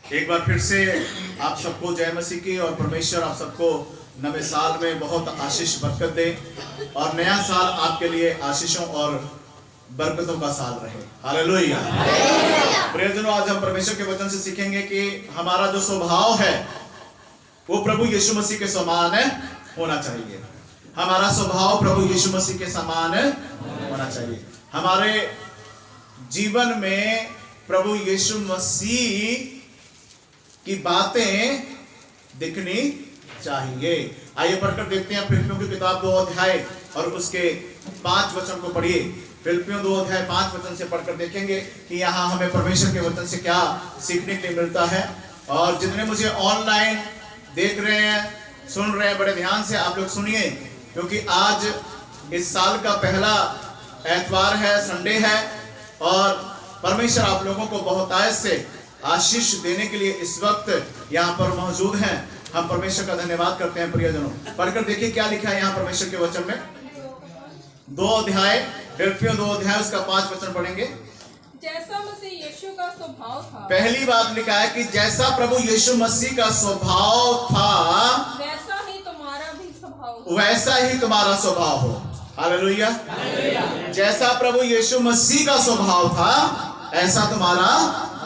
एक बार फिर से आप सबको जय मसीह की और परमेश्वर आप सबको नवे साल में बहुत आशीष बरकत दे और नया साल आपके लिए आशीषों और बरकतों का साल रहे। हालेलुया। प्रियजनों, आज हम परमेश्वर के वचन से सीखेंगे कि हमारा जो स्वभाव है वो प्रभु यीशु मसीह के समान होना चाहिए। हमारा स्वभाव प्रभु यीशु मसीह के समान होना चाहिए। हमारे जीवन में प्रभु यीशु मसीह की बातें दिखनी चाहिए। आइए पढ़कर देखते हैं फिलिप्पियों की किताब 2 अध्याय और उसके 5 वचन को पढ़िए। फिलिप्पियों 2 अध्याय 5 वचन से पढ़कर देखेंगे कि यहाँ हमें परमेश्वर के वचन से क्या सीखने के लिए मिलता है। और जितने मुझे ऑनलाइन देख रहे हैं, सुन रहे हैं, बड़े ध्यान से आप लोग सुनिए, क्योंकि आज इस साल का पहला एतवार है, संडे है, और परमेश्वर आप लोगों को बहुतायत से आशीष देने के लिए इस वक्त यहाँ पर मौजूद हैं। हम परमेश्वर का धन्यवाद करते हैं। प्रियजनों, पढ़कर देखिए क्या लिखा है यहाँ परमेश्वर के वचन में। 2 अध्याय, फिलिप्पियों 2 अध्याय उसका 5 वचन पढ़ेंगे। जैसा मसीह यीशु का स्वभाव था, पहली बात लिखा है कि जैसा प्रभु यीशु मसीह का स्वभाव था वैसा ही तुम्हारा भी स्वभाव हो। वैसा ही तुम्हारा स्वभाव हो। हालेलुया। जैसा प्रभु यीशु मसीह का स्वभाव था ऐसा तुम्हारा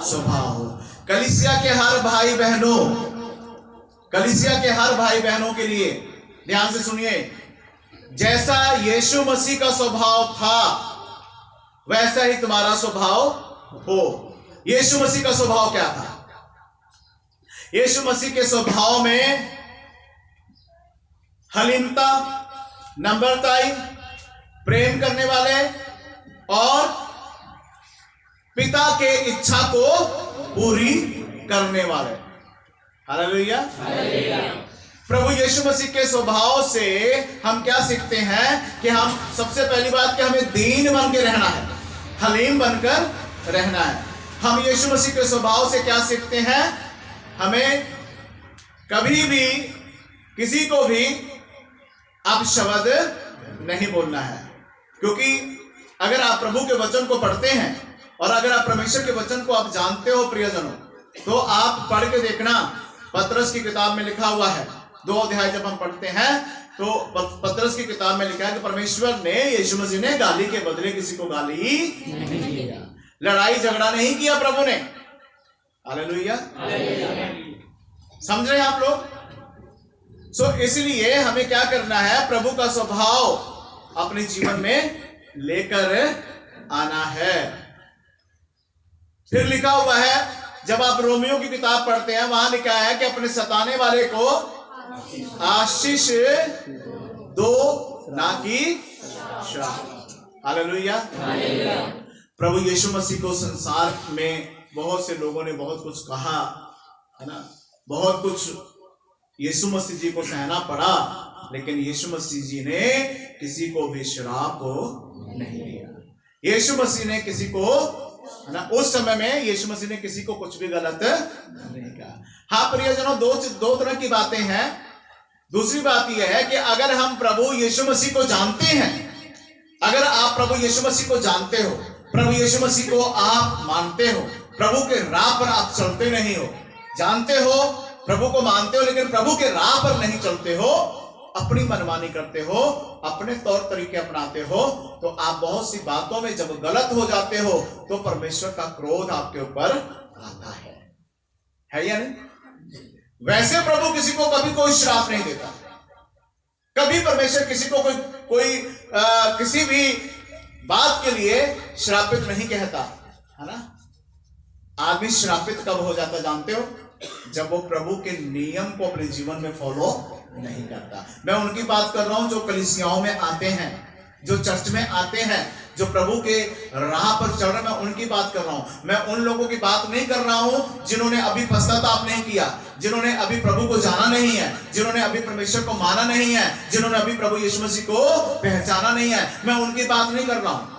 स्वभाव हो। कलीसिया के हर भाई बहनों, कलीसिया के हर भाई बहनों के लिए ध्यान से सुनिए, जैसा यीशु मसीह का स्वभाव था वैसा ही तुम्हारा स्वभाव हो। यीशु मसीह का स्वभाव क्या था? यीशु मसीह के स्वभाव में हलीमता, नम्रताई, प्रेम करने वाले और पिता के इच्छा को पूरी करने वाले। हालेलुया। प्रभु यीशु मसीह के स्वभाव से हम क्या सीखते हैं कि हम सबसे पहली बात कि हमें दीन बन के रहना है, हलीम बनकर रहना है। हम यीशु मसीह के स्वभाव से क्या सीखते हैं? हमें कभी भी किसी को भी अपशब्द नहीं बोलना है, क्योंकि अगर आप प्रभु के वचन को पढ़ते हैं और अगर आप परमेश्वर के वचन को आप जानते हो प्रियजनों, तो आप पढ़ के देखना, पतरस की किताब में लिखा हुआ है। 2 अध्याय जब हम पढ़ते हैं तो पतरस की किताब में लिखा है कि परमेश्वर ने, यीशु मसीह ने गाली के बदले किसी को गाली नहीं किया, लड़ाई झगड़ा नहीं किया प्रभु ने। हालेलुया। समझ रहे हैं आप लोग? सो इसलिए हमें क्या करना है? प्रभु का स्वभाव अपने जीवन में लेकर आना है। फिर लिखा हुआ है, जब आप रोमियो की किताब पढ़ते हैं, वहां लिखा है कि अपने सताने वाले को आशीष दो, ना कि श्राप। हालेलुया। प्रभु यीशु मसीह को संसार में बहुत से लोगों ने बहुत कुछ कहा है ना, बहुत कुछ यीशु मसीह जी को सहना पड़ा, लेकिन यीशु मसीह जी ने किसी को भी श्राप नहीं दिया। यीशु मसीह ने किसी को, है ना, उस समय में यीशु मसीह ने किसी को कुछ भी गलत नहीं कहा। हाँ प्रियजनों, दो तरह की बातें हैं। दूसरी बात यह है कि अगर हम प्रभु यीशु मसीह को जानते हैं, अगर आप प्रभु यीशु मसीह को जानते हो, प्रभु यीशु मसीह को आप मानते हो, प्रभु के राह पर आप चलते नहीं हो, जानते हो, प्रभु को मानते हो, लेकिन प्रभु के राह पर नहीं चलते हो, अपनी मनमानी करते हो, अपने तौर तरीके अपनाते हो, तो आप बहुत सी बातों में जब गलत हो जाते हो तो परमेश्वर का क्रोध आपके ऊपर आता है या नहीं? वैसे प्रभु किसी को कभी कोई श्राप नहीं देता, कभी परमेश्वर किसी को कोई किसी भी बात के लिए श्रापित नहीं कहता, है ना। आदमी श्रापित कब हो जाता जानते हो? जब वो प्रभु के नियम को अपने जीवन में फॉलो नहीं करता। मैं उनकी बात कर रहा हूं जो कलीसियाओं में आते हैं, जो चर्च में आते हैं, जो प्रभु के राह पर चल रहे हैं, मैं उनकी बात कर रहा हूं। मैं उन लोगों की बात नहीं कर रहा हूं जिन्होंने अभी पश्चाताप नहीं किया, जिन्होंने अभी प्रभु को जाना नहीं है, जिन्होंने अभी परमेश्वर को माना नहीं है, जिन्होंने अभी प्रभु यीशु मसीह को पहचाना नहीं है। मैं उनकी बात नहीं कर रहा हूं।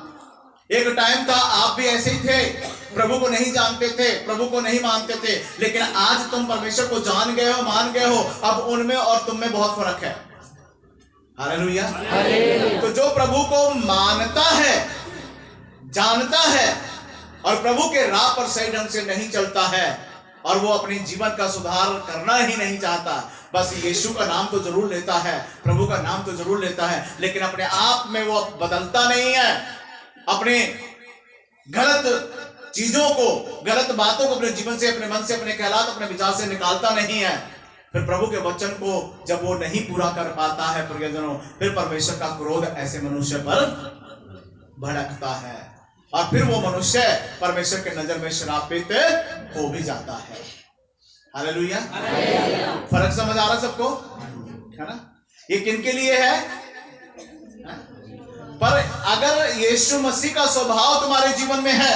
एक टाइम था आप भी ऐसे ही थे, प्रभु को नहीं जानते थे, प्रभु को नहीं मानते थे, लेकिन आज तुम परमेश्वर को जान गए हो, मान गए हो। अब उनमें और तुम में बहुत फर्क है। हालेलुया। तो जो प्रभु को मानता है, जानता है और प्रभु के राह पर सही ढंग से नहीं चलता है, और वो अपने जीवन का सुधार करना ही नहीं चाहता, बस यीशु का नाम तो जरूर लेता है, प्रभु का नाम तो जरूर लेता है, लेकिन अपने आप में वो बदलता नहीं है, अपने गलत चीजों को, गलत बातों को अपने जीवन से, अपने मन से, अपने ख्यालात, अपने विचार से निकालता नहीं है, फिर प्रभु के वचन को जब वो नहीं पूरा कर पाता है प्रियजनों, फिर परमेश्वर का क्रोध ऐसे मनुष्य पर भड़कता है और फिर वो मनुष्य परमेश्वर के नजर में श्रापित हो भी जाता है। हालेलुया। फर्क समझ आ रहा सबको, है ना? ये किन के लिए है? पर अगर यीशु मसीह का स्वभाव तुम्हारे जीवन में है,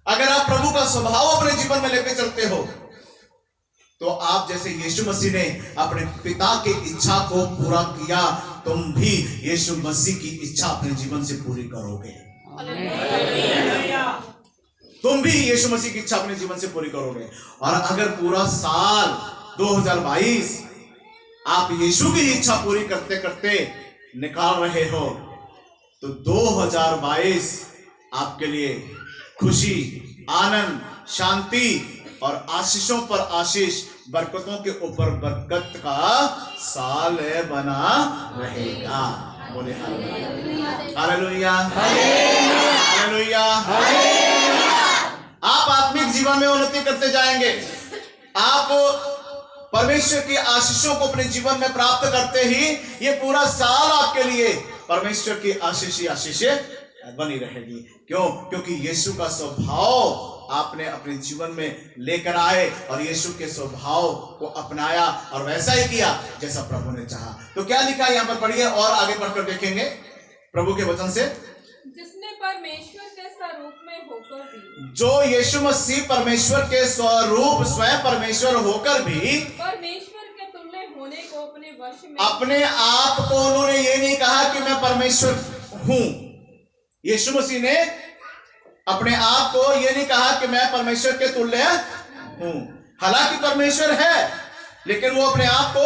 अगर आप प्रभु का स्वभाव अपने जीवन में लेकर चलते हो, तो आप जैसे यीशु मसीह ने अपने पिता की इच्छा को पूरा किया, तुम भी यीशु मसीह की इच्छा अपने जीवन से पूरी करोगे। तुम भी यीशु मसीह की इच्छा अपने जीवन से पूरी करोगे। और अगर पूरा साल 2022 आप यीशु की इच्छा पूरी करते करते निकाल रहे हो, तो 2022 आपके लिए खुशी, आनंद, शांति और आशीषों पर आशीष, बरकतों के ऊपर बरकत का साल बना रहेगा। बोले हालेलुया, हालेलुया। आप आत्मिक जीवन में उन्नति करते जाएंगे, आप परमेश्वर की आशीषों को अपने जीवन में प्राप्त करते ही ये पूरा साल आपके लिए परमेश्वर की आशीष ही आशीष बनी रहेगी। क्यों? क्योंकि यीशु का स्वभाव आपने अपने जीवन में लेकर आए और यीशु के स्वभाव को अपनाया और वैसा ही किया जैसा प्रभु ने चाहा। तो क्या लिखा है यहाँ पर, पढ़िए और आगे पढ़कर देखेंगे प्रभु के वचन से। जिसने परमेश्वर के स्वरूप में होकर भी, जो यीशु मसीह परमेश्वर के स्वरूप, स्वयं परमेश्वर होकर भी परमेश्वर के तुल्य होने को अपने वश में, अपने आप को उन्होंने ये नहीं कहा कि मैं परमेश्वर हूं। यीशु मसीह ने अपने आप को ये नहीं कहा कि मैं परमेश्वर के तुल्य हूं। हालांकि परमेश्वर है, लेकिन वो अपने आप को,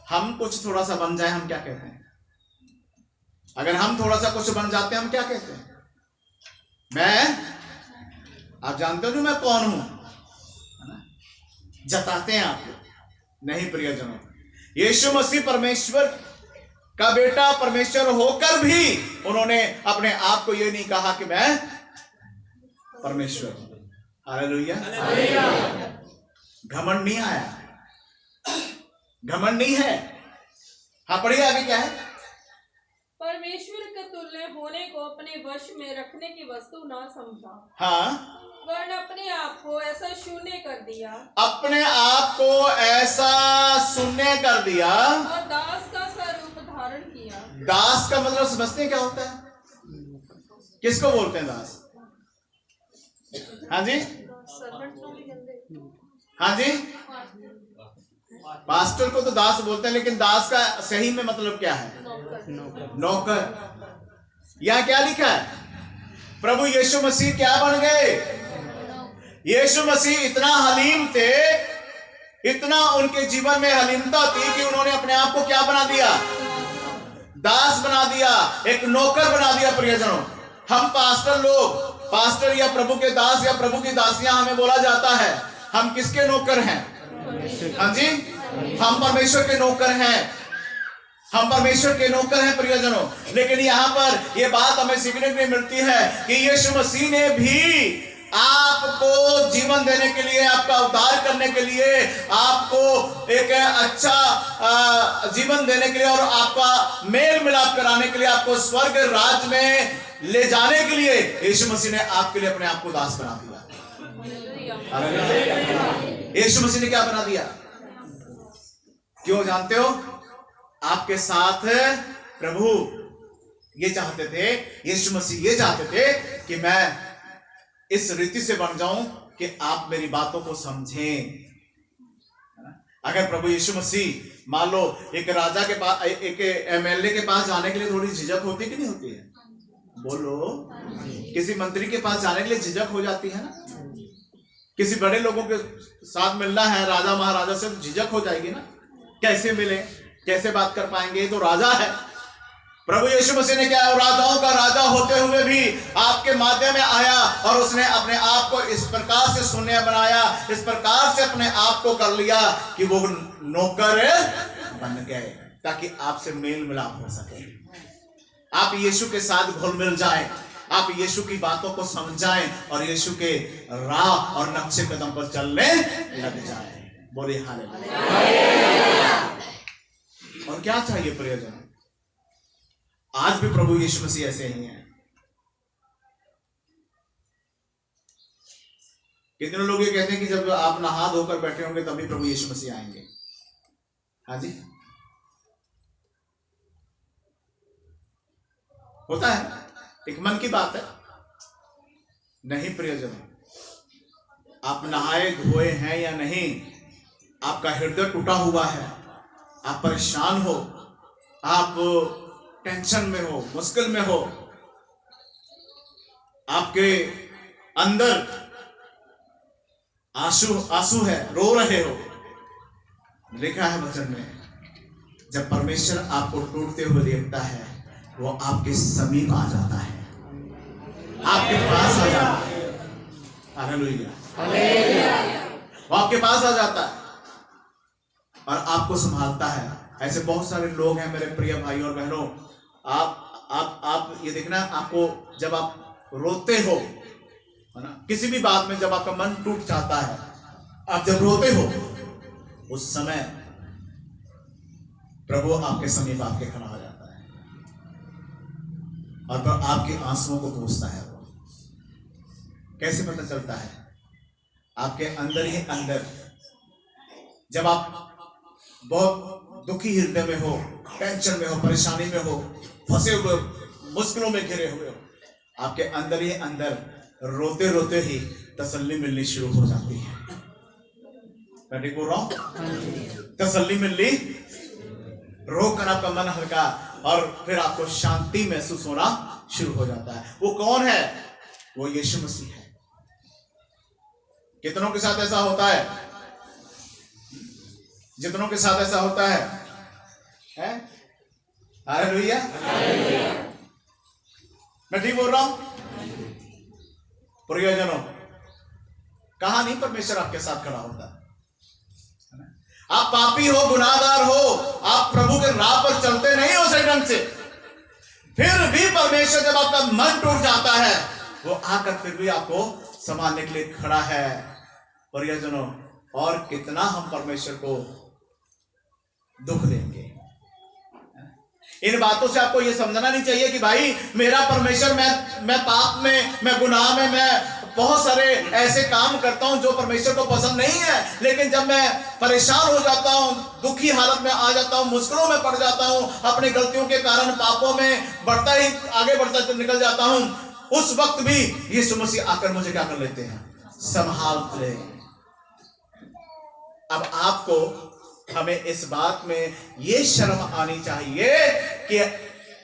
हम कुछ थोड़ा सा बन जाए, हम क्या कहते हैं? अगर हम थोड़ा सा कुछ बन जाते हैं, हम क्या कहते हैं? आप जानते हो मैं कौन हूं, है ना? जताते हैं आप लोग। नहीं प्रियजनों, यीशु मसीह परमेश्वर का बेटा, परमेश्वर होकर भी उन्होंने अपने आप को ये नहीं कहा कि मैं परमेश्वर हूं। हालेलुया। घमंड नहीं आया, घमंड नहीं है। हाँ पढ़िए आगे क्या है। परमेश्वर के तुल्य होने को अपने वश में रखने की वस्तु ना समझा, हाँ, वरन अपने आप को ऐसा शून्य कर दिया, अपने आप को ऐसा शून्य कर दिया और दास का स्वरूप धारण किया। दास का मतलब समझते हैं क्या होता है? किसको बोलते हैं दास? हाँ जी, हाँ जी, पास्टर को तो दास बोलते हैं, लेकिन दास का सही में मतलब क्या है? नौकर। यहां क्या लिखा है? प्रभु यीशु मसीह क्या बन गए? यीशु मसीह इतना हलीम थे, इतना उनके जीवन में हलीमता थी कि उन्होंने अपने आप को क्या बना दिया? दास बना दिया, एक नौकर बना दिया। प्रियजनों, हम पास्टर लोग, पास्टर या प्रभु के दास या प्रभु की दासियां हमें बोला जाता है, हम किसके नौकर हैं? हाँ जी, हम परमेश्वर के नौकर हैं, हम परमेश्वर के नौकर हैं प्रियजनों। लेकिन यहाँ पर ये बात हमें सीखने के लिए मिलती है कि यीशु मसीह ने भी आपको जीवन देने के लिए, आपका उद्धार करने के लिए, आपको एक अच्छा जीवन देने के लिए और आपका मेल मिलाप कराने के लिए, आपको स्वर्ग राज्य में ले जाने के लिए यीशु मसीह ने आपके लिए अपने आप को दास बना दिया। यीशु मसीह ने क्या बना दिया? क्यों जानते हो? आपके साथ प्रभु ये चाहते थे, यीशु मसीह ये चाहते थे कि मैं इस रीति से बन जाऊं कि आप मेरी बातों को समझें। अगर प्रभु यीशु मसीह मान लो एक राजा के पास, एक एमएलए के पास जाने के लिए थोड़ी झिझक होती है कि नहीं होती है? बोलो। किसी मंत्री के पास जाने के लिए झिझक हो जाती है ना? किसी बड़े लोगों के साथ मिलना है, राजा महाराजा से, तो झिझक हो जाएगी ना? कैसे मिले, कैसे बात कर पाएंगे? ये तो राजा है, प्रभु यीशु मसीह ने क्या, राजाओं का राजा होते हुए भी आपके माध्यम में आया और उसने अपने आप को इस प्रकार से शून्य बनाया, इस प्रकार से अपने आप को कर लिया कि वो नौकर बन गए, ताकि आपसे मेल मिलाप हो सके, आप यीशु के साथ घुल मिल जाएं, आप यीशु की बातों को समझाएं और यीशु के राह और नक्शे कदम पर चलने लग जाएं। बोलिए हालेलुया। और क्या चाहिए प्रियजन, आज भी प्रभु यीशु मसीह ऐसे ही हैं। कितने लोग ये कहते हैं कि जब आप नहा धोकर बैठे होंगे तभी प्रभु यीशु मसीह आएंगे। हाँ जी, होता है, एक मन की बात है। नहीं प्रियजन, आप नहाए धोए हैं या नहीं, आपका हृदय टूटा हुआ है, आप परेशान हो, आप टेंशन में हो, मुश्किल में हो, आपके अंदर आंसू है, रो रहे हो, लिखा है वचन में, जब परमेश्वर आपको टूटते हुए देखता है वो आपके समीप आ जाता है, आपके पास आ जाता है। हालेलुया, वो आपके पास आ जाता है और आपको संभालता है। ऐसे बहुत सारे लोग हैं मेरे प्रिय भाई और बहनों, आप ये देखना, आपको जब आप रोते हो, है ना, किसी भी बात में जब आपका मन टूट जाता है, आप जब रोते हो, उस समय प्रभु आपके समीप आपके खड़ा हो जाता है और पर आपके आंसुओं को पोंछता है। वो कैसे पता चलता है? आपके अंदर ही अंदर, जब आप बहुत दुखी हृदय में हो, टेंशन में हो, परेशानी में हो, फंसे हुए, मुश्किलों में घिरे हुए हो, आपके अंदर ही अंदर रोते रोते ही तसल्ली मिलनी शुरू हो जाती है। मैं ठीक बोल रहा हूं? तसल्ली मिलनी, रोकर आपका मन हल्का और फिर आपको शांति महसूस होना शुरू हो जाता है। वो कौन है? वो यीशु मसीह है। कितनों के साथ ऐसा होता है? जितनों के साथ ऐसा होता है? हालेलुया। मैं ठीक बोल रहा हूं? प्रियजनों, कहां नहीं परमेश्वर आपके साथ खड़ा होता है। आप पापी हो, गुनाहगार हो, आप प्रभु के राह पर चलते नहीं हो सही ढंग से, फिर भी परमेश्वर जब आपका मन टूट जाता है, वो आकर फिर भी आपको संभालने के लिए खड़ा है। प्रियजनों, और कितना हम परमेश्वर को दुख देंगे। इन बातों से आपको यह समझना नहीं चाहिए कि भाई मेरा परमेश्वर, मैं पाप में, मैं गुनाह में, मैं बहुत सारे ऐसे काम करता हूं जो परमेश्वर को पसंद नहीं है, लेकिन जब मैं परेशान हो जाता हूं, दुखी हालत में आ जाता हूं, मुश्किलों में पड़ जाता हूं, अपनी गलतियों के कारण पापों में आगे बढ़ता निकल जाता हूं, उस वक्त भी यीशु मसीह आकर मुझे क्या कर लेते हैं? संभाल ले। अब आपको, हमें इस बात में ये शर्म आनी चाहिए कि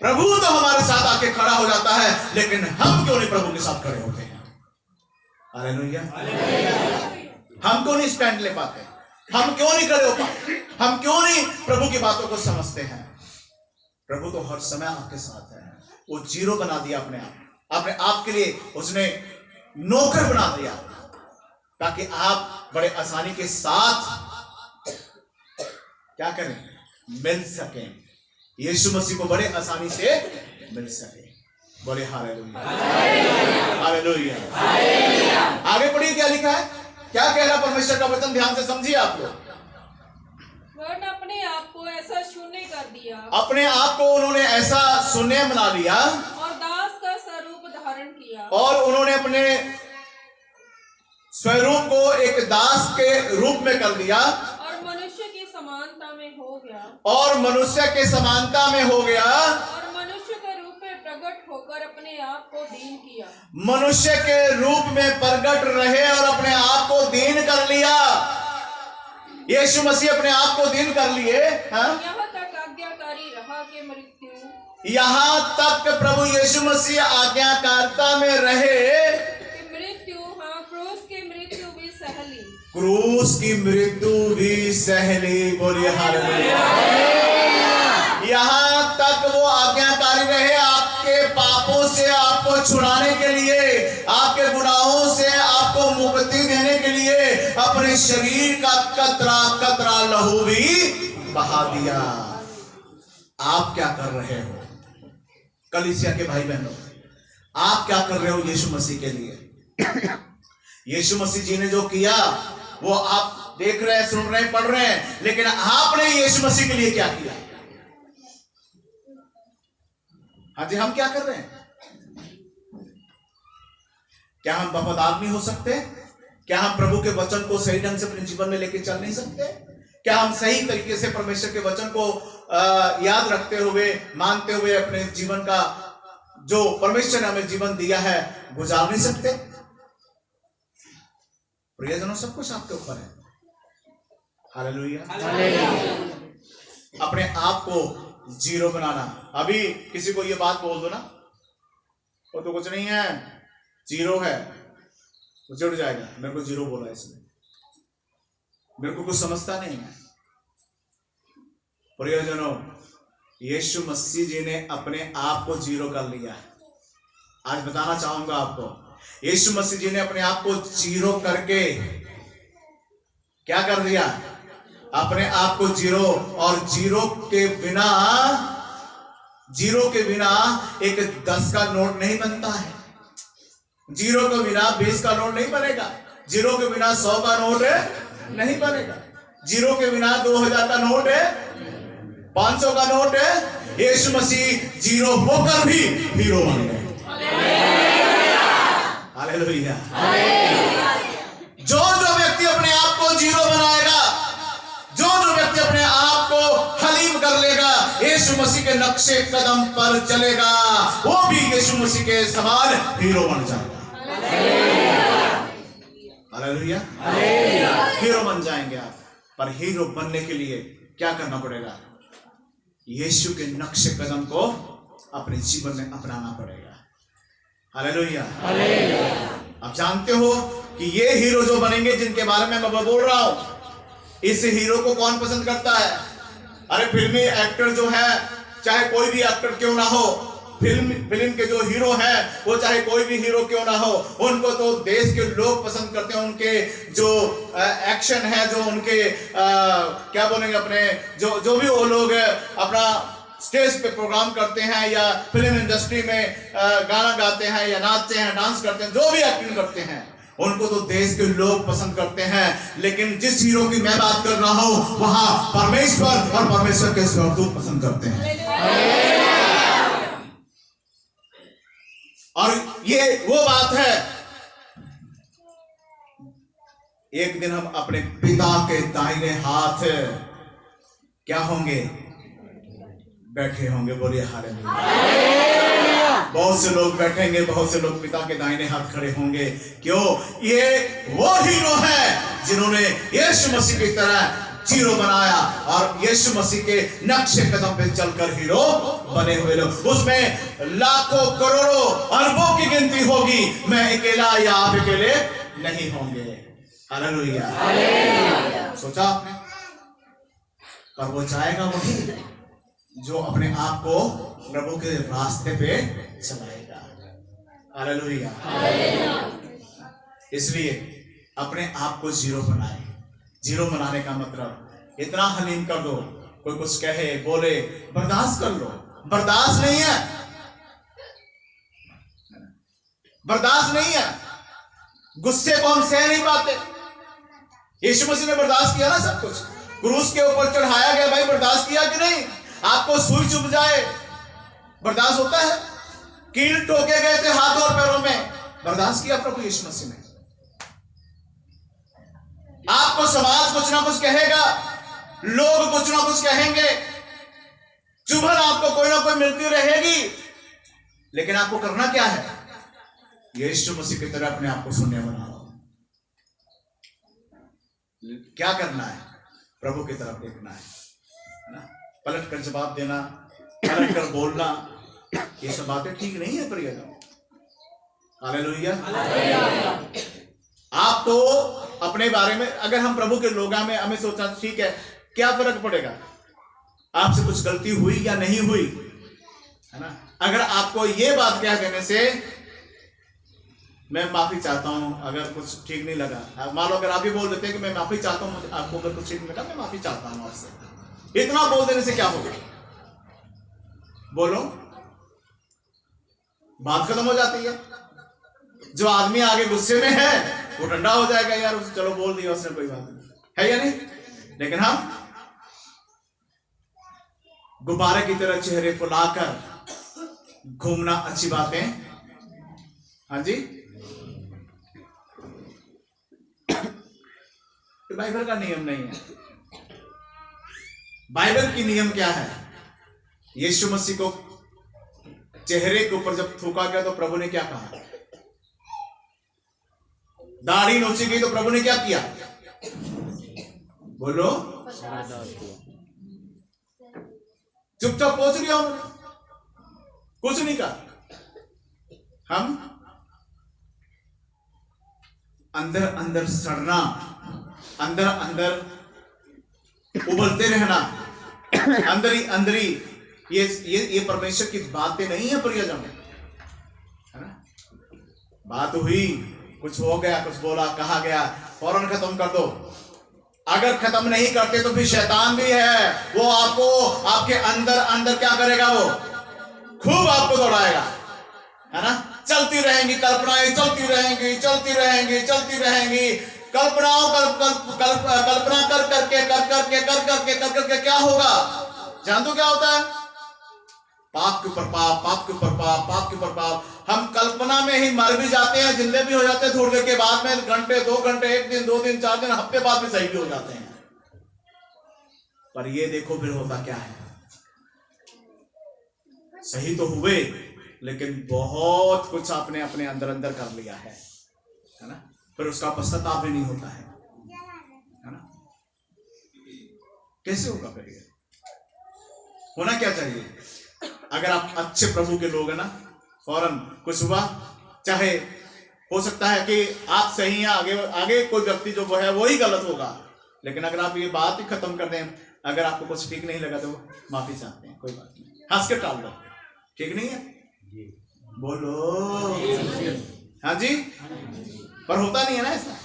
प्रभु तो हमारे साथ आके खड़ा हो जाता है, लेकिन हम क्यों नहीं प्रभु के साथ खड़े होते हैं? हालेलुया। हम क्यों नहीं स्टैंड ले पाते? हम क्यों नहीं खड़े हो पाते? हम क्यों नहीं प्रभु की बातों को समझते हैं? प्रभु तो हर समय आपके साथ है। वो जीरो बना दिया अपने आप के लिए, उसने नौकर बना दिया ताकि आप बड़े आसानी के साथ क्या करें? मिल सकें, यीशु मसीह को बड़े आसानी से मिल सके। बोले हालेलुया, हालेलुया। आगे पढ़िए क्या लिखा है, क्या कह रहा परमेश्वर का वचन, ध्यान से समझिए आप लोग। वरन अपने आप को ऐसा शून्य कर दिया, अपने आप को उन्होंने ऐसा शून्य बना लिया और दास का स्वरूप धारण किया, और उन्होंने अपने स्वरूप को एक दास के रूप में कर दिया, और मनुष्य की समानता में हो गया, और मनुष्य के समानता में हो गया, और मनुष्य के रूप में प्रकट होकर अपने आप को दीन किया। मनुष्य के रूप में प्रकट रहे और अपने आप को दीन कर लिया। यीशु मसीह अपने आप को दीन कर लिए। यहाँ तक आज्ञाकारी रहा कि मृत्यु, यहाँ तक प्रभु यीशु मसीह आज्ञाकारिता में रहे कि मृत्यु, हाँ, क्रूस की मृत्यु भी सहली, क्रूस की मृत्यु भी सहली। बोलिए हालेलुया। यहाँ तक वो आज्ञाकारी रहे, आपके पापों से आपको छुड़ाने के लिए, आपके गुनाहों से आपको मुक्ति देने के लिए अपने शरीर का कतरा कतरा लहू भी बहा दिया। आप क्या कर रहे हो कलीसिया के भाई बहनों? आप क्या कर रहे हो यीशु मसीह के लिए? यीशु मसीह जी ने जो किया वो आप देख रहे हैं, सुन रहे हैं, पढ़ रहे हैं, लेकिन आपने यीशु मसीह के लिए क्या किया? हाँ जी, हम क्या कर रहे हैं? क्या हम वफादार नहीं हो सकते? क्या हम प्रभु के वचन को सही ढंग से अपने जीवन में लेके चल नहीं सकते? क्या हम सही तरीके से परमेश्वर के वचन को याद रखते हुए, मानते हुए अपने जीवन का जो परमेश्वर ने हमें जीवन दिया है गुजार नहीं सकते? प्रियजनों, सब कुछ आपके ऊपर है। हालेलुया। अपने आप को जीरो बनाना। अभी किसी को ये बात बोल दो ना, वो तो कुछ नहीं है, जीरो है, वो जुड़ जाएगा। मेरे को जीरो बोला इसने, मेरे को कुछ समझता नहीं है। प्रियजनों, यीशु मसीह जी ने अपने आप को जीरो कर लिया। आज बताना चाहूंगा आपको, यीशु मसीह जी ने अपने आप को जीरो करके क्या कर दिया? अपने आप को जीरो। और जीरो के बिना एक 10 का नोट नहीं बनता है। जीरो के बिना 20 का नोट नहीं बनेगा। जीरो के बिना 100 का नोट नहीं बनेगा। जीरो के बिना 2000 का नोट है, 500 का नोट है। यीशु मसीह जीरो होकर भी हीरो बन गए। हालेलुया। जो व्यक्ति अपने आप को जीरो बनाएगा, जो व्यक्ति अपने आप को हलीम कर लेगा, यीशु मसीह के नक्शे कदम पर चलेगा, वो भी यीशु मसीह के समान हीरो बन जाएगा। हालेलुया। हीरो बन जाएंगे आप। पर हीरो बनने के लिए क्या करना पड़ेगा? यीशु के नक्शे कदम को अपने जीवन में अपनाना पड़ेगा। हालेलुया। आप जानते हो कि ये हीरो जो बनेंगे, जिनके बारे में मैं बोल रहा हूं, इस हीरो को कौन पसंद करता है? अरे फिल्मी एक्टर जो है, चाहे कोई भी एक्टर क्यों ना हो, फिल्म के जो हीरो हैं, वो चाहे कोई भी हीरो क्यों ना हो, उनको तो देश के लोग पसंद करते हैं। उनके जो एक्शन है, जो उनके क्या बोलेंगे, अपने जो भी वो लोग अपना स्टेज पे प्रोग्राम करते हैं या फिल्म इंडस्ट्री में गाना गाते हैं या नाचते हैं, डांस करते हैं, जो भी एक्टिंग करते हैं, उनको तो देश के लोग पसंद करते हैं। लेकिन जिस हीरो की मैं बात कर रहा हूं, वहां परमेश्वर और परमेश्वर के स्वर्गदूत पसंद करते हैं। और ये वो बात है, एक दिन हम अपने पिता के दाहिने हाथ क्या होंगे? बैठे होंगे। बोलिए हालेलुया। बहुत से लोग बैठेंगे, बहुत से लोग पिता के दाहिने हाथ खड़े होंगे। क्यों? ये वो हीरो है जिन्होंने यीशु मसीह की तरह जीरो बनाया और यीशु मसीह के नक्शे कदम पे चलकर हीरो बने हुए लोग। उसमें लाखों करोड़ों अरबों की गिनती होगी, मैं अकेला या आप अकेले नहीं होंगे। हालेलुया। सोचा आपने? पर वो चाहेगा वही जो अपने आप को प्रभु के रास्ते पे चलाएगा। हालेलुया। इसलिए अपने आप को जीरो बनाए। जीरो बनाने का मतलब इतना हलीम कर दो, कोई कुछ कहे बोले बर्दाश्त कर लो। बर्दाश्त नहीं है, बर्दाश्त नहीं है। गुस्से को हम सह नहीं पाते। यीशु मसीह ने बर्दाश्त किया ना सब कुछ, क्रूस के ऊपर चढ़ाया गया। भाई बर्दाश्त किया कि नहीं? आपको सुई चुभ जाए, बर्दाश्त होता है? कील ठोके गए थे हाथों और पैरों में, बर्दाश्त किया प्रभु यीशु मसीह ने। आपको समाज कुछ ना कुछ कहेगा, लोग कुछ ना कुछ कहेंगे, चुभन आपको कोई ना कोई मिलती रहेगी, लेकिन आपको करना क्या है? यीशु मसीह की तरह अपने आप को शून्य बनाओ। क्या करना है? प्रभु की तरफ देखना है ना? पलट कर जवाब देना, पलट कर बोलना, ये सब बातें ठीक नहीं है प्रियजन। हालेलुया। आप तो अपने बारे में, अगर हम प्रभु के लोग में हमें सोचना ठीक है, क्या फर्क पड़ेगा? आपसे कुछ गलती हुई या नहीं हुई, है ना। अगर आपको ये बात कह देने से मैं माफी चाहता हूं अगर कुछ ठीक नहीं लगा, मान लो अगर आप ही बोल देते हैं कि मैं माफी चाहता हूं, आपको अगर कुछ ठीक नहीं लगा मैं माफी चाहता हूं आपसे, इतना बोल देने से क्या होगा? बोलो, बात खत्म हो जाती है। जो आदमी आगे गुस्से में है वो ठंडा हो जाएगा, यार उसे चलो बोल दिया उसने, कोई बात नहीं है या नहीं। लेकिन हम गुब्बारे की तरह चेहरे फुलाकर घूमना अच्छी बात है। हाँ जी, बाइबल का नियम नहीं है। बाइबल की नियम क्या है? यीशु मसीह को चेहरे के ऊपर जब थूका गया तो प्रभु ने क्या कहा? दाढ़ी नोची गई तो प्रभु ने क्या किया? बोलो, चुपचाप पहुंच लिया उन्होंने, कुछ नहीं कहा। हम अंदर अंदर सड़ना, अंदर अंदर उबलते रहना, अंदर ही अंदर ही, ये परमेश्वर की बातें नहीं है प्रियजन, है ना। बात हुई, कुछ हो गया, कुछ बोला, कहा गया, फौरन खत्म कर दो। अगर खत्म नहीं करते तो फिर शैतान भी है, वो आपको आपके अंदर अंदर क्या करेगा? वो खूब आपको दौड़ाएगा, है ना। चलती रहेंगी कल्पनाएं, चलती रहेंगी, चलती रहेंगी, चलती रहेंगी, कल्पनाओं कल्पना कर करके क्या होगा? जान दो क्या होता है? पाप के ऊपर पाप, पाप के ऊपर पाप, पाप के ऊपर पाप। हम कल्पना में ही मर भी जाते हैं, जिंदे भी हो जाते हैं, थोड़ी देर के बाद में, घंटे 2 घंटे, 1 दिन, 2 दिन, 4 दिन, हफ्ते बाद में सही भी हो जाते हैं। पर ये देखो फिर होता क्या है? सही तो हुए लेकिन बहुत कुछ आपने अपने अंदर अंदर कर लिया है ना। फिर उसका पश्चाताप भी नहीं होता है ना। कैसे होगा फिर? ये होना क्या चाहिए? अगर आप अच्छे प्रभु के लोग हैं ना, फौरन कुछ हुआ, चाहे हो सकता है कि आप सही हैं, आगे कोई व्यक्ति जो वो है वही गलत होगा, लेकिन अगर आप ये बात ही खत्म कर दें, अगर आपको कुछ ठीक नहीं लगा तो माफी चाहते हैं, कोई बात नहीं, हंस के टाल दो। ठीक नहीं है? बोलो हाँ जी। पर होता नहीं है ना ऐसा।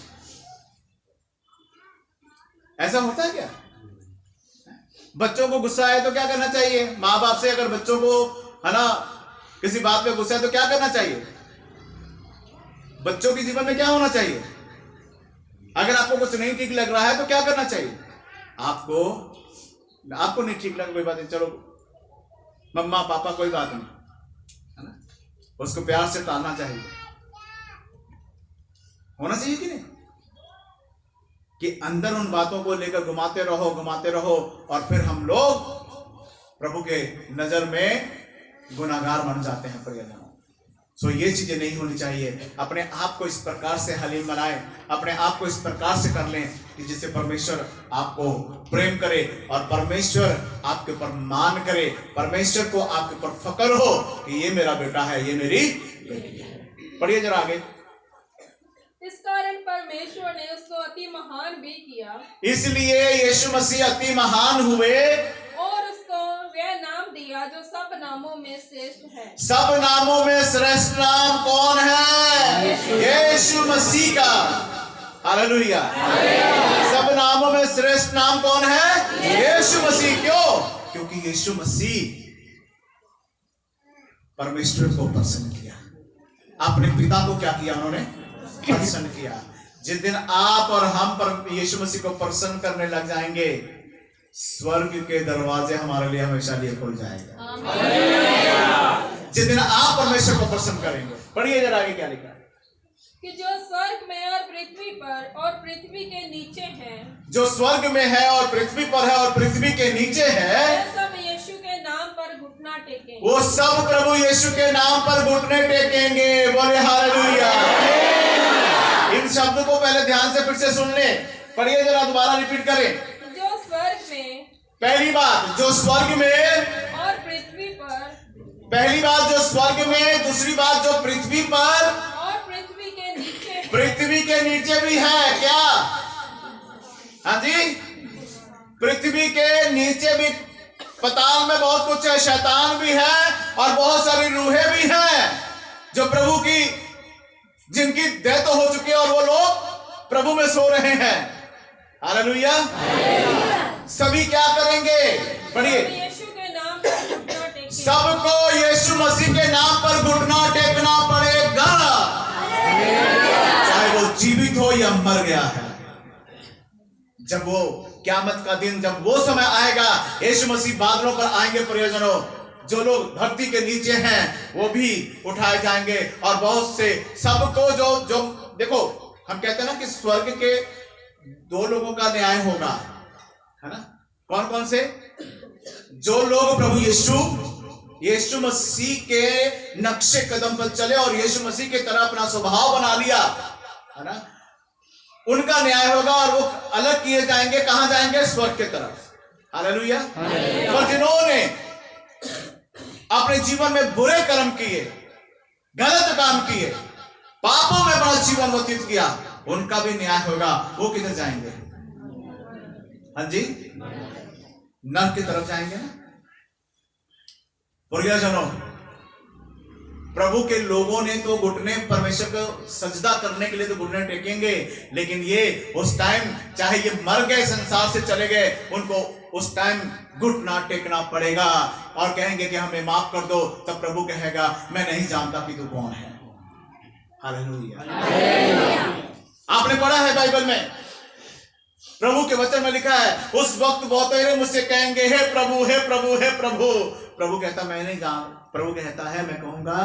ऐसा होता है क्या? बच्चों को गुस्सा है तो क्या करना चाहिए? माँ बाप से अगर बच्चों को, है ना, किसी बात पे गुस्सा है तो क्या करना चाहिए? बच्चों के जीवन में क्या होना चाहिए? अगर आपको कुछ नहीं ठीक लग रहा है तो क्या करना चाहिए? आपको नहीं ठीक लगा, कोई बात नहीं, चलो मम्मा पापा कोई बात नहीं, है ना, उसको प्यार से टालना चाहिए। होना चाहिए कि नहीं? कि अंदर उन बातों को लेकर घुमाते रहो और फिर हम लोग प्रभु के नजर में गुनाहगार बन जाते हैं प्रियजनों। सो ये चीजें नहीं होनी चाहिए। अपने आप को इस प्रकार से हलीम बनाएं, अपने आप को इस प्रकार से कर लें कि जिससे परमेश्वर आपको प्रेम करे और परमेश्वर आपके ऊपर मान करे, परमेश्वर को आपके ऊपर फक्र हो कि ये मेरा बेटा है, ये मेरी बेटी है। पढ़िए जरा आगे। इस कारण परमेश्वर ने उसको अति महान भी किया, इसलिए यीशु मसीह अति महान हुए और उसको वह नाम दिया जो सब नामों में श्रेष्ठ है। सब नामों में श्रेष्ठ नाम कौन है? यीशु मसीह का। हालेलुया। सब नामों में श्रेष्ठ नाम कौन है? यीशु मसीह। क्यों? क्योंकि यीशु मसीह परमेश्वर को प्रसन्न किया, अपने पिता को क्या किया? उन्होंने प्रसन्न किया। जिस दिन आप और हम पर यीशु मसीह को प्रसन्न करने लग जाएंगे, स्वर्ग के दरवाजे हमारे लिए हमेशा लिए खुल जाएगा। जिस दिन आप परमेश्वर को प्रसन्न करेंगे। पढ़िए जरा आगे क्या लिखा है? कि जो स्वर्ग में और पृथ्वी पर और पृथ्वी के नीचे है, जो स्वर्ग में है और पृथ्वी पर है और पृथ्वी के नीचे है, वे सब यीशु के नाम पर घुटना टेकेंगे। वो सब प्रभु यीशु के नाम पर घुटने टेकेंगे। बोले हालेलुया। इन शब्दों को पहले ध्यान से फिर से सुन ले। पढ़िए जरा, दोबारा रिपीट करें। जो स्वर्ग में, पहली बात जो स्वर्ग में और पृथ्वी पर, पहली बात जो स्वर्ग में, दूसरी बात जो पृथ्वी पर और पृथ्वी के नीचे, पृथ्वी के नीचे भी है। क्या? हाँ जी, पृथ्वी के नीचे भी पताल में बहुत कुछ है, शैतान भी है और बहुत सारी रूहें भी हैं जो प्रभु की, जिनकी डेथ हो चुकी है और वो लोग प्रभु में सो रहे हैं। हालेलुया। सभी क्या करेंगे? पढ़िए। यीशु के नाम पर घुटना टेकेंगे। सबको यीशु मसीह के नाम पर घुटना टेकना पड़ेगा, चाहे वो जीवित हो या मर गया है। जब वो क़यामत का दिन, जब वो समय आएगा, यीशु मसीह बादलों पर आएंगे प्रियजनों, जो लोग धरती के नीचे हैं वो भी उठाए जाएंगे और बहुत से, सबको जो देखो, हम कहते हैं ना कि स्वर्ग के दो लोगों का न्याय होगा, है ना? कौन कौन से? जो लोग प्रभु यीशु मसीह के नक्शे कदम पर चले और यीशु मसीह की तरह अपना स्वभाव बना लिया, है ना, उनका न्याय होगा और वो अलग किए जाएंगे। कहां जाएंगे? स्वर्ग की तरफ। हालेलुया। और जिन्होंने अपने जीवन में बुरे कर्म किए, गलत काम किए, पापों में अपना जीवन व्यतीत किया, उनका भी न्याय होगा। वो किधर जाएंगे? हाँ जी, नरक की तरफ जाएंगे ना। प्रियजनों, प्रभु के लोगों ने तो घुटने, परमेश्वर को सजदा करने के लिए तो घुटने टेकेंगे, लेकिन ये उस टाइम, चाहे ये मर गए, संसार से चले गए, उनको उस टाइम घुटना टेकना पड़ेगा और कहेंगे कि हमें माफ कर दो। तब प्रभु कहेगा, मैं नहीं जानता कि तू कौन है। हालेलुया। आपने पढ़ा है बाइबल में, प्रभु के वचन में लिखा है, उस वक्त बहुतेरे मुझसे कहेंगे, हे प्रभु, हे प्रभु, हे प्रभु। प्रभु कहता, मैं नहीं जान, प्रभु कहता है, मैं कहूंगा,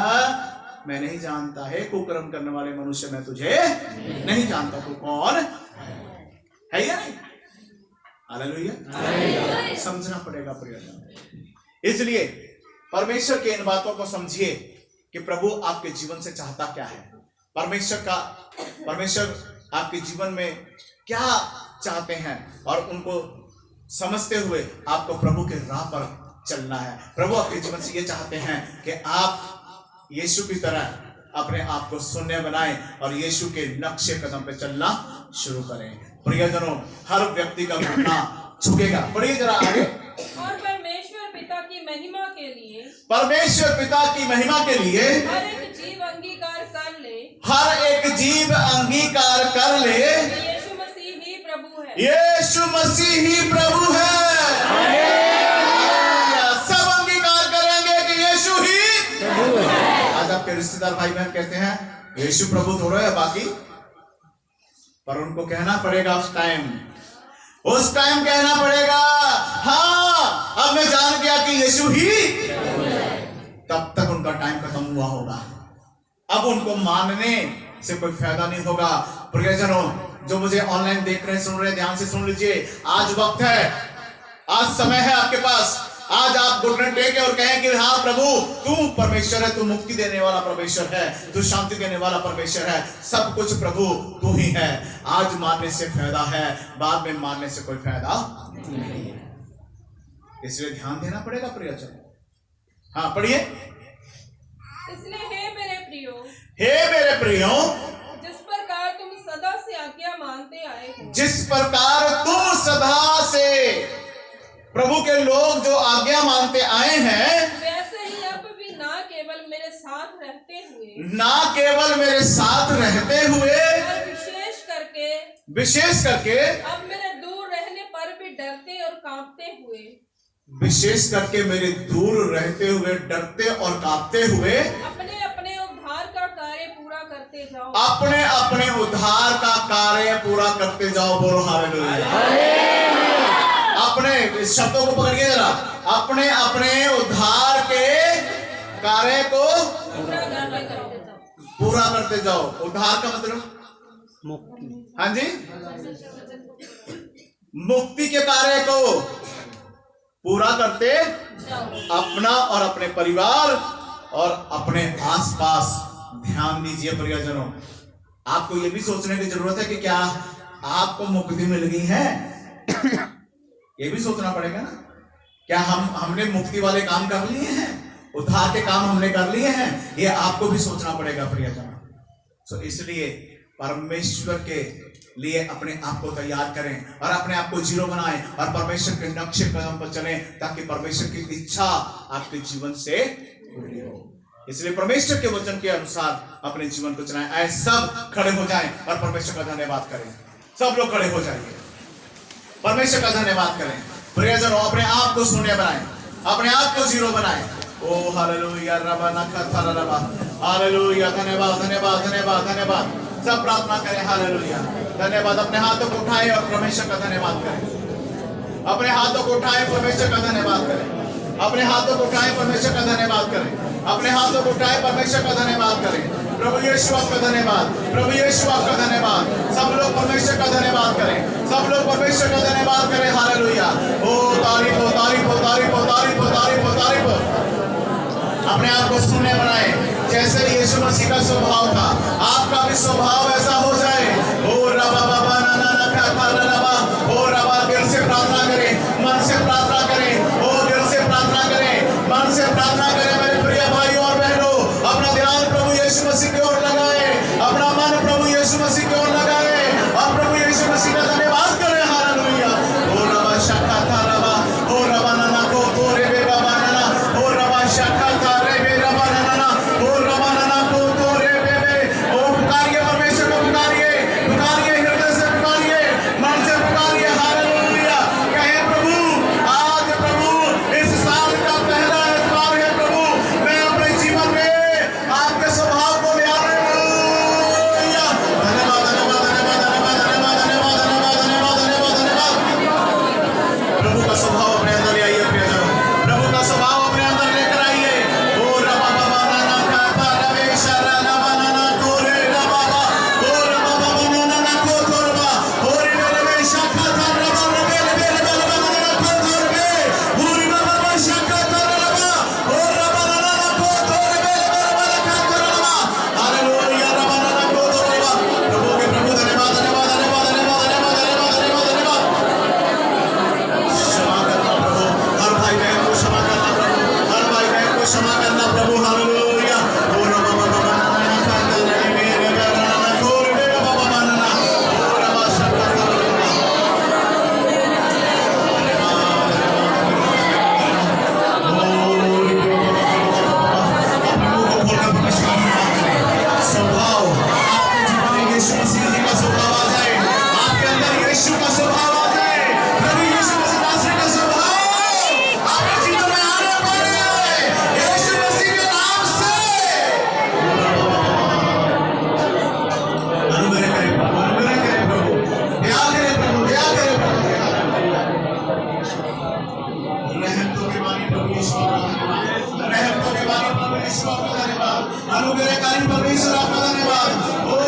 मैं नहीं जानता है कुकर्म करने वाले मनुष्य, मैं तुझे नहीं जानता, तू कौन है या नहीं। हालेलुया। समझना पड़ेगा प्रिय। इसलिए परमेश्वर के इन बातों को समझिए कि प्रभु आपके जीवन से चाहता क्या है, परमेश्वर आपके जीवन में क्या चाहते हैं, और उनको समझते हुए आपको प्रभु के राह पर चलना है। प्रभु आपके जीवन से ये चाहते हैं कि आप यीशु की तरह अपने आप को शून्य बनाएं और यीशु के नक्शे कदम पे चलना शुरू करें। प्रियजनों, हर व्यक्ति का घुटना झुकेगा। पढ़िए जरा आगे। और परमेश्वर पिता की महिमा के लिए, परमेश्वर पिता की महिमा के लिए हर एक जीव अंगीकार कर ले, हर एक जीव अंगीकार कर ले, यीशु मसीह ही प्रभु है, यीशु मसीह ही प्रभु है। सब अंगीकार करेंगे कि यीशु ही प्रभु है। आज आपके रिश्तेदार भाई बहन कहते हैं यीशु प्रभु थोड़ा है बाकी, पर उनको कहना पड़ेगा उस टाइम कहना पड़ेगा, हाँ अब मैं जान गया कि यीशु ही, तब तक उनका टाइम खत्म हुआ होगा। अब उनको मानने से कोई फायदा नहीं होगा। प्रियजनों, जो मुझे ऑनलाइन देख रहे, सुन रहे, ध्यान से सुन लीजिए, आज वक्त है, आज समय है आपके पास। आज आप घुटने टेके और कहें कि हाँ प्रभु, तू परमेश्वर है, तू मुक्ति देने वाला परमेश्वर है, तू शांति देने वाला परमेश्वर है, सब कुछ प्रभु तू ही है। आज मानने से फायदा है, बाद में मानने से कोई फायदा नहीं है। इसलिए ध्यान देना पड़ेगा प्रियजन। हाँ पढ़िए। इसलिए हे मेरे प्रियो, जिस प्रकार तुम सदा से आज्ञा मानते आए हो, जिस प्रकार तुम सदा से, प्रभु के लोग जो आज्ञा मानते आए हैं, वैसे ही अब भी ना केवल मेरे साथ रहते हुए, और विशेष करके अब मेरे दूर रहने पर भी डरते और कांपते हुए, विशेष करके मेरे दूर रहते हुए, डरते और कांपते हुए, अपने अपने उद्धार का कार्य पूरा करते जाओ, अपने अपने उद्धार का कार्य पूरा करते जाओ। बोलो हालेलुया। अपने शब्दों को पकड़िए जरा, अपने अपने उद्धार के कार्य को पूरा करते जाओ। उद्धार का मतलब मुक्ति। हाँ जी, मुक्ति के कार्य को पूरा करते अपना और अपने परिवार और अपने आसपास। ध्यान दीजिए प्रियजनों, आपको यह भी सोचने की जरूरत है कि क्या आपको मुक्ति मिल गई है। ये भी सोचना पड़ेगा ना, क्या हमने मुक्ति वाले काम कर लिए हैं, उद्धार के काम हमने कर लिए हैं, ये आपको भी सोचना पड़ेगा प्रियजन। तो इसलिए परमेश्वर के लिए अपने आप को तैयार करें और अपने आप को जीरो बनाएं और परमेश्वर के नक्शे कदम पर चलें, ताकि परमेश्वर की इच्छा आपके जीवन से पूरी हो। इसलिए परमेश्वर के वचन के अनुसार अपने जीवन को चलाएं। आए सब खड़े हो जाएं और परमेश्वर का धन्यवाद करें। सब लोग खड़े हो जाइए, परमेश्वर का धन्यवाद करें। प्रियजनों, अपने आप को शून्य बनाएं, अपने आप को जीरो बनाएं। ओ हालेलुया, रबा नखा रबा, हालेलुया, धन्यवाद धन्यवाद धन्यवाद धन्यवाद। सब प्रार्थना करें, हालेलुया, धन्यवाद। अपने हाथों को उठाएं और परमेश्वर का धन्यवाद करें। अपने हाथों को उठाएं, परमेश्वर का धन्यवाद करें। अपने हाथों को उठाएं, परमेश्वर का धन्यवाद करें। अपने हाथों को उठाएं, परमेश्वर का धन्यवाद करें। प्रभु यीशु आपका धन्यवाद, प्रभु यीशु आपका धन्यवाद। सब लोग परमेश्वर का धन्यवाद करें, सब लोग परमेश्वर का धन्यवाद करें, हालेलुया। ओ तारीफ हो, तारीफ हो, तारीफ हो, तारीफ हो, तारीफ हो, तारीफ हो। अपने आप को शून्य बनाएं, जैसे यीशु मसीह का स्वभाव था, आपका भी स्वभाव ऐसा हो जाए। ओ रबा बाबा नाना नखा थारा रबा, ओ रबा, दिल से प्रार्थना करें, मन से प्रार्थना करें, ओ दिल से प्रार्थना करें, मन से प्रार्थना करें। मेरे प्रिय भाइयों और बहनों, अपना ध्यान प्रभु यीशु मसीह की ओर लगाए, अपना मन प्रभु यीशु मसीह की ओर लगाए और प्रभु यीशु मसीह का धन्यवाद करें, हालेलुया। ओ रबा शक्का था रबा, ओ रबा नाना को तो रे बे रबा नाना, ओ रबा शक्का था रे बे रबा नाना, ओ रबा नाना को तो रे बे बे। ओ पुकारिए परमेश्वर को, पुकारिए, पुकारिए, हृदय से पुकारिए, मन से पुकारिए, हालेलुया। कहे प्रभु, आज प्रभु इस साल का पहला एतवार है प्रभु, मैं अपने जीवन में आपके स्वभाव को ले आया। धन्यवाद धन्यवाद धन्यवाद धन्यवाद धन्यवाद धन्यवाद धन्यवाद धन्यवाद धन्यवाद। प्रभु का स्वभाव अपने अंदर ले आइए प्रियजनों, प्रभु का स्वभाव अपने अंदर लेकर आइए। ओ रबा बाबा नाना का रवे शरा रबा नाना को रे रबा बा, ओ रबा बाबा नाना को तो रबा, ओ रे रे शाखा था रबा रे रे रबा नाना को तो रे, ओ रे बाबा शाखा था रबा, ओ रबा नाना को तो रे रबा का तो रबा, हालेलुया, रबा नाना को तो रबा। प्रभु के प्रभु, धन्यवाद धन्यवाद धन्यवाद धन्यवाद धन्यवाद धन्यवाद धन्यवाद। क्षमा करना प्रभु, हर भाई बहन को क्षमा करना प्रभु, हर भाई बहन को क्षमा करना प्रभु, हालेलुया। ओ रबा बाबा नाना का रे मेरे नाना को रे बाबा नाना, ओ रबा शाखा था रबा। स्वभाव आपके जीवन में यीशु मसीह जी का स्वभाव आ जाए, आपके अंदर यीशु का स्वभाव आ जाए, प्रभु यीशु मसीह नासरी का स्वभाव आपके जीवन में आने पाए, यीशु मसीह के नाम से। अनुग्रह करें प्रभु, अनुग्रह करें प्रभु, दया करें प्रभु, दया करें प्रभु, रहम तो के वाली प्रभु यीशु आपका धन्यवाद, रहम तो के वाली प्रभु यीशु आपका धन्यवाद, अनुग्रहकारी परमेश्वर आपका धन्यवाद। ओ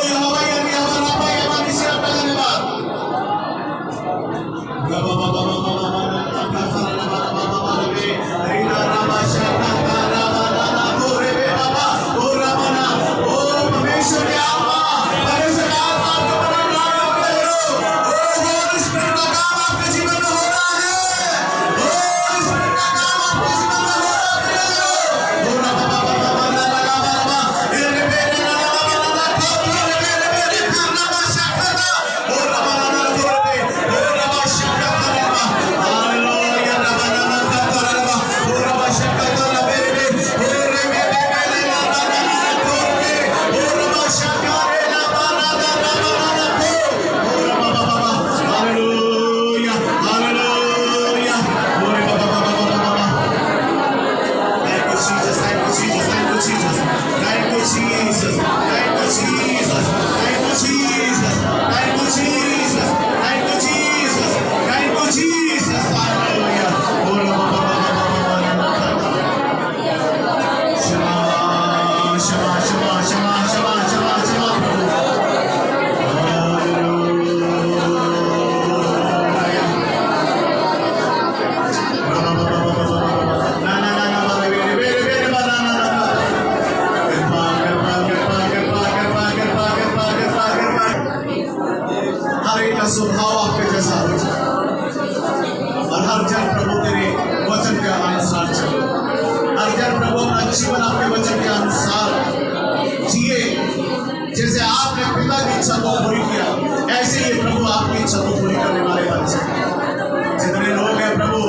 यहोवा यानी हमारा रापा यहोवा निसी आपका धन्यवाद। रबा बाबा बाबा बाबा नाना का रबा बाबा बाबा रे रीना रबा शक्का का रबा नाना को रे बे बाबा, ओ रबा ना, ओ परमेश्वर के आत्मा, परमेश्वर के आत्मा आपको बना रहा है। ओ होली स्पिरिट का काम आपके जीवन में हो रहा है, होली स्पिरिट का काम आपके जीवन में हो रहा है। ओ रबा बाबा बाबा नाना रबा रे बे नाना नाना को रे बे रे रबा शक्का का, ओ रबा नाना को रे, ओ रबा शक्का का रबा, हालेलुया, रबा नाना का रबा, ओ रबा शक्का का रे बे रे नाना नाना को रे, ओ रबा शक्का रे रबा नाना नाना को, ओ रबा बाबा, हालेलुया, हालेलुया, ओ रे बाबा बाबा बाबा। Thank you Jesus, thank you Jesus, thank you Jesus, thank you Jesus, thank you Jesus, thank you Jesus, thank you Jesus, thank you Jesus, thank you Jesus, hallelujah. Oh Rama Shema Shema Shema Shema Shema Shema Shema हर एक का स्वभाव आपके जैसा हो जाए और हर जन प्रभु तेरे वचन के अनुसार चले, हर जन प्रभु अपना जीवन आपके वचन के अनुसार जिए, जैसे आपने पिता की इच्छा को पूरी किया आपकी इच्छा को पूरी करने वाले बन जाए। जितने लोग हैं प्रभु,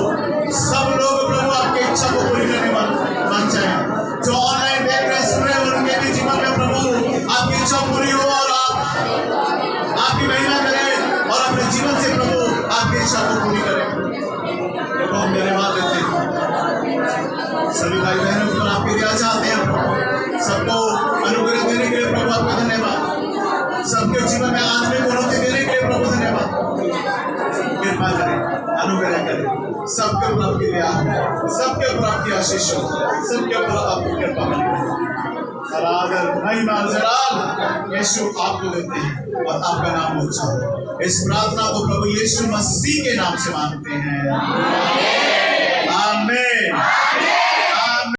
सब लोग प्रभु आपकी इच्छा को पूरी करने वाले बन जाए। जो ऑनलाइन देख रहे सुन रहे उनके भी जीवन में प्रभु आपकी इच्छा पूरी हो और आप आपकी महिमा करें और अपने जीवन से प्रभु आपकी इच्छा को पूरी करें। प्रभु हम धन्यवाद देते हैं। सभी भाई बहनों को आपके लिए चाहते हैं, सबको अनुग्रह देने के लिए प्रभु आपका धन्यवाद। सबके जीवन में आत्मिक उन्नति देने के लिए प्रभु धन्यवाद। कृपा करें, अनुग्रह करें, सबके ऊपर आपकी दया, सबके ऊपर आपकी आशीष हो, सबके ऊपर आपकी कृपा बनी। आदर महिमा जलाल यीशु आपको देते हैं और आपका नाम ऊंचा हो। इस प्रार्थना को प्रभु यीशु मसीह के नाम से मांगते हैं। आमीन।